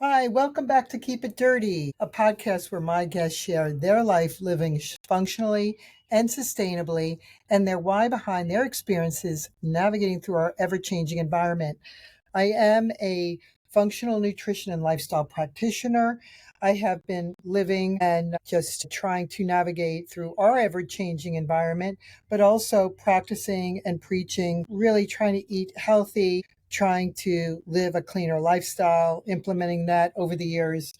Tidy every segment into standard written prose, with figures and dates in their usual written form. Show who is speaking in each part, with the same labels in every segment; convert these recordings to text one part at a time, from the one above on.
Speaker 1: Hi, welcome back to Keep It Dirty, a podcast where my guests share their life living functionally and sustainably and their why behind their experiences navigating through our ever changing environment. I am a functional nutrition and lifestyle practitioner. I have been living and just trying to navigate through our ever changing environment, but also practicing and preaching, really trying to eat healthy, trying to live a cleaner lifestyle, implementing that over the years,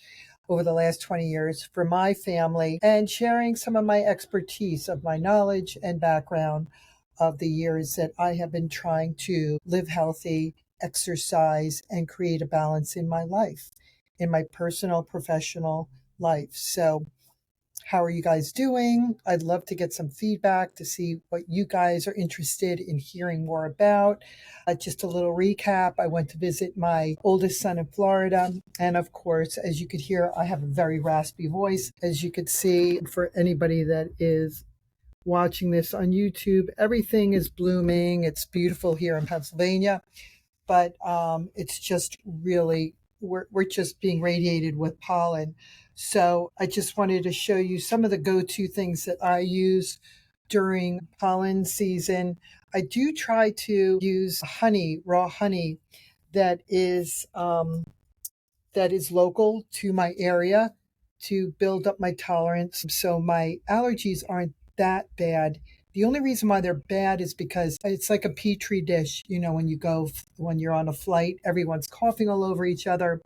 Speaker 1: over the last 20 years for my family, and sharing some of my expertise of my knowledge and background of the years that I have been trying to live healthy, exercise, and create a balance in my life, in my personal, professional life. So, how are you guys doing? I'd love to get some feedback to see what you guys are interested in hearing more about. Just a little recap. I went to visit my oldest son in Florida. And of course, as you could hear, I have a very raspy voice. As you could see, for anybody that is watching this on YouTube, everything is blooming. It's beautiful here in Pennsylvania, but it's just really, we're just being radiated with pollen. So I just wanted to show you some of the go-to things that I use during pollen season. I do try to use honey, raw honey that is local to my area to build up my tolerance. So my allergies aren't that bad. The only reason why they're bad is because it's like a petri dish. When you're on a flight, everyone's coughing all over each other.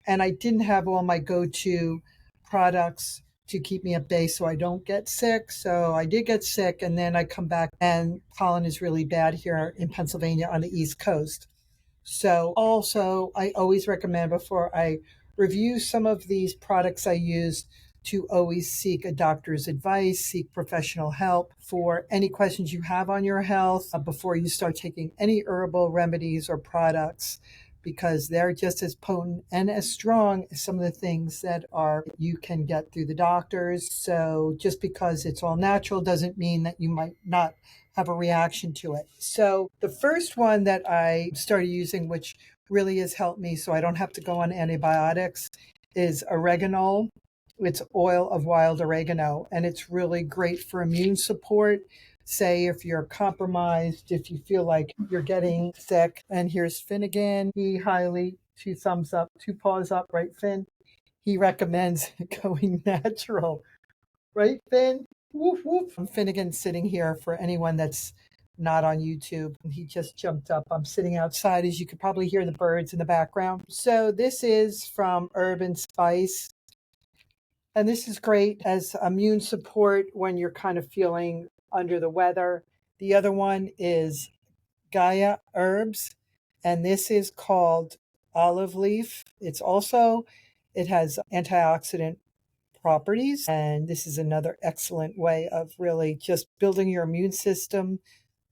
Speaker 1: And I didn't have all my go-to products to keep me at bay so I don't get sick. So I did get sick, and then I come back and pollen is really bad here in Pennsylvania on the East Coast. So also, I always recommend before I review some of these products I use to always seek a doctor's advice, seek professional help for any questions you have on your health before you start taking any herbal remedies or products, because they're just as potent and as strong as some of the things that are you can get through the doctors. So just because it's all natural doesn't mean that you might not have a reaction to it. So the first one that I started using, which really has helped me so I don't have to go on antibiotics, is oregano. It's oil of wild oregano, and it's really great for immune support. Say if you're compromised, if you feel like you're getting sick. And here's Finn again. He highly, two thumbs up, two paws up, right, Finn? He recommends going natural. Right, Finn? Woof, woof. Finnegan sitting here for anyone that's not on YouTube. He just jumped up. I'm sitting outside, as you could probably hear the birds in the background. So this is from Herb and Spice. And this is great as immune support when you're kind of feeling under the weather. The other one is Gaia Herbs, and this is called olive leaf. It has antioxidant properties. And this is another excellent way of really just building your immune system,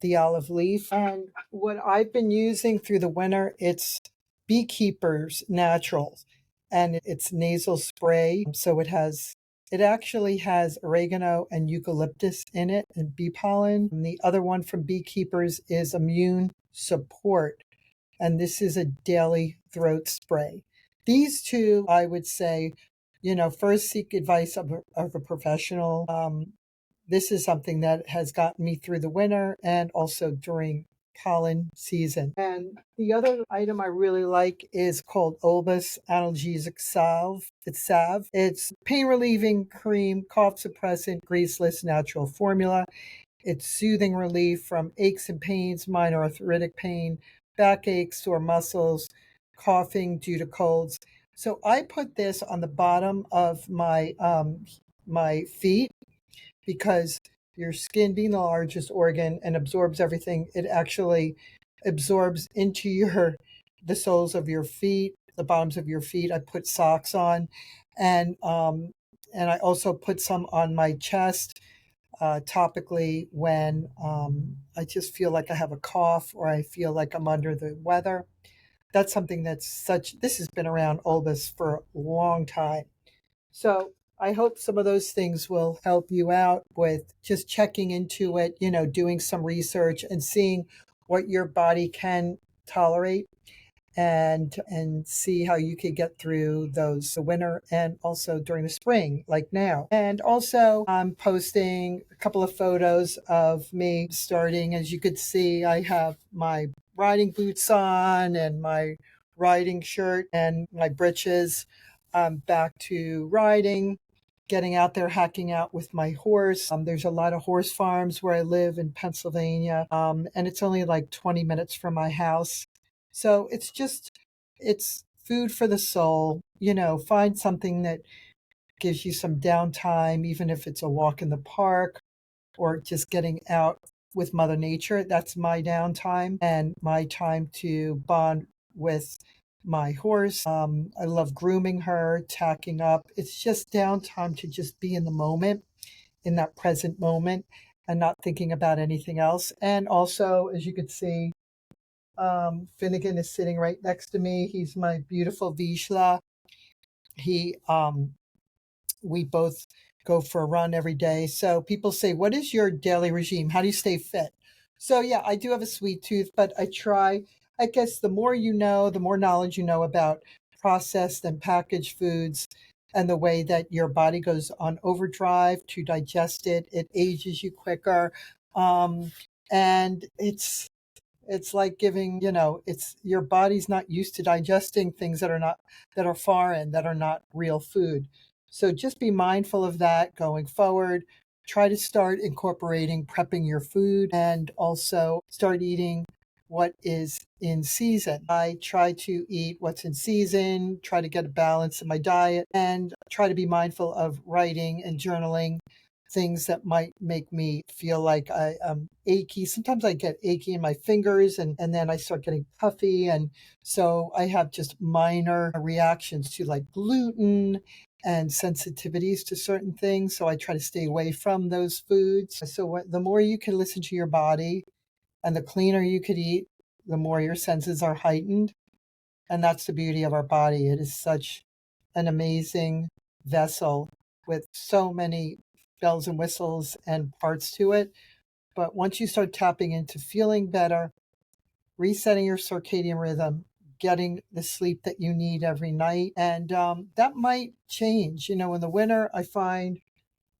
Speaker 1: the olive leaf. And what I've been using through the winter, it's Beekeeper's Naturals, and it's nasal spray. So it actually has oregano and eucalyptus in it and bee pollen. And the other one from Beekeepers is Immune Support, and this is a daily throat spray. These two, I would say, first seek advice of a professional. This is something that has gotten me through the winter and also during pollen season. And the other item I really like is called Olbas Analgesic Salve. It's salve. It's pain relieving cream, cough suppressant, greaseless natural formula. It's soothing relief from aches and pains, minor arthritic pain, backaches, sore muscles, coughing due to colds. So I put this on the bottom of my feet, because your skin being the largest organ and absorbs everything, it actually absorbs into the soles of your feet, the bottoms of your feet. I put socks on, and I also put some on my chest topically when I just feel like I have a cough or I feel like I'm under the weather. That's something this has been around Olbas for a long time. So I hope some of those things will help you out with just checking into it, doing some research and seeing what your body can tolerate. and see how you could get through the winter and also during the spring like now. And also I'm posting a couple of photos of me starting. As you could see, I have my riding boots on and my riding shirt and my breeches. I'm back to riding, getting out there, hacking out with my horse. There's a lot of horse farms where I live in Pennsylvania, and it's only like 20 minutes from my house. So it's food for the soul. Find something that gives you some downtime, even if it's a walk in the park or just getting out with Mother Nature. That's my downtime and my time to bond with my horse. I love grooming her, tacking up. It's just downtime to just be in the moment, in that present moment, and not thinking about anything else. And also, as you can see, Finnegan is sitting right next to me. He's my beautiful Vizsla. He We both go for a run every day. So people say, what is your daily regime? How do you stay fit? So yeah, I do have a sweet tooth, but I guess the more you know, the more knowledge you know about processed and packaged foods and the way that your body goes on overdrive to digest it, it ages you quicker. Um, and it's like giving, it's your body's not used to digesting things that are foreign, that are not real food. So just be mindful of that going forward. Try to start incorporating prepping your food and also start eating what is in season. I try to eat what's in season, try to get a balance in my diet, and try to be mindful of writing and journaling things that might make me feel like I am achy. Sometimes I get achy in my fingers and then I start getting puffy. And so I have just minor reactions to like gluten and sensitivities to certain things. So I try to stay away from those foods. So the more you can listen to your body and the cleaner you could eat, the more your senses are heightened. And that's the beauty of our body. It is such an amazing vessel with so many bells and whistles and parts to it. But once you start tapping into feeling better, resetting your circadian rhythm, getting the sleep that you need every night, and that might change. In the winter, I find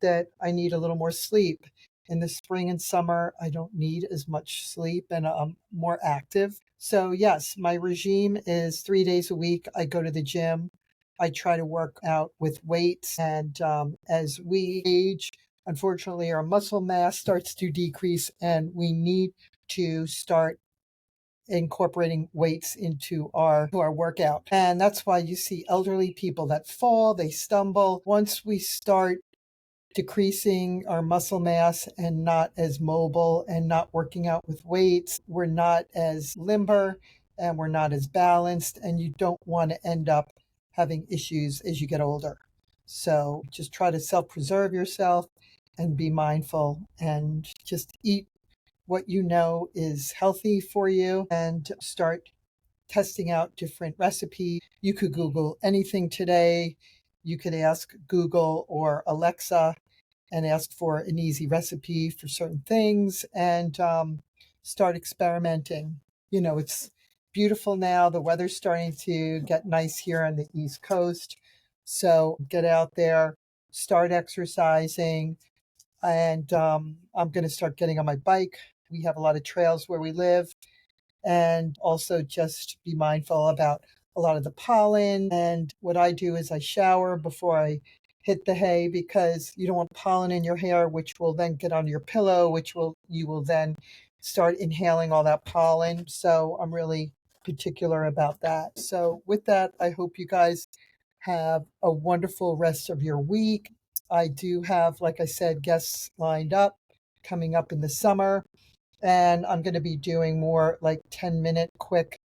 Speaker 1: that I need a little more sleep. In the spring and summer, I don't need as much sleep and I'm more active. So, yes, my regime is 3 days a week. I go to the gym. I try to work out with weights. And as we age, unfortunately, our muscle mass starts to decrease, and we need to start incorporating weights into our workout. And that's why you see elderly people that fall, they stumble. Once we start decreasing our muscle mass and not as mobile and not working out with weights, we're not as limber and we're not as balanced, and you don't want to end up having issues as you get older. So just try to self-preserve yourself and be mindful and just eat what you know is healthy for you and start testing out different recipes. You could Google anything today. You could ask Google or Alexa and ask for an easy recipe for certain things and start experimenting. It's beautiful now. The weather's starting to get nice here on the East Coast. So get out there, start exercising, and I'm going to start getting on my bike. We have a lot of trails where we live, and also just be mindful about a lot of the pollen. And what I do is I shower before I hit the hay because you don't want pollen in your hair, which will then get on your pillow, you will then start inhaling all that pollen. So I'm really particular about that. So with that, I hope you guys have a wonderful rest of your week. I do have, like I said, guests lined up coming up in the summer. And I'm going to be doing more like 10-minute quick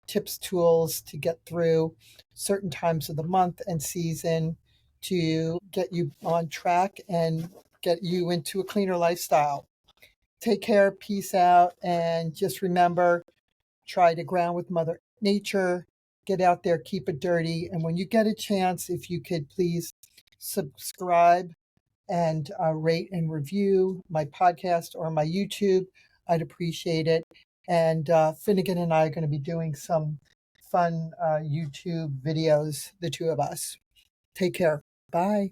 Speaker 1: tips, tools to get through certain times of the month and season to get you on track and get you into a cleaner lifestyle. Take care, peace out, and just remember, try to ground with Mother Nature, get out there, keep it dirty. And when you get a chance, if you could please subscribe and rate and review my podcast or my YouTube. I'd appreciate it. And Finnegan and I are going to be doing some fun YouTube videos, the two of us. Take care. Bye.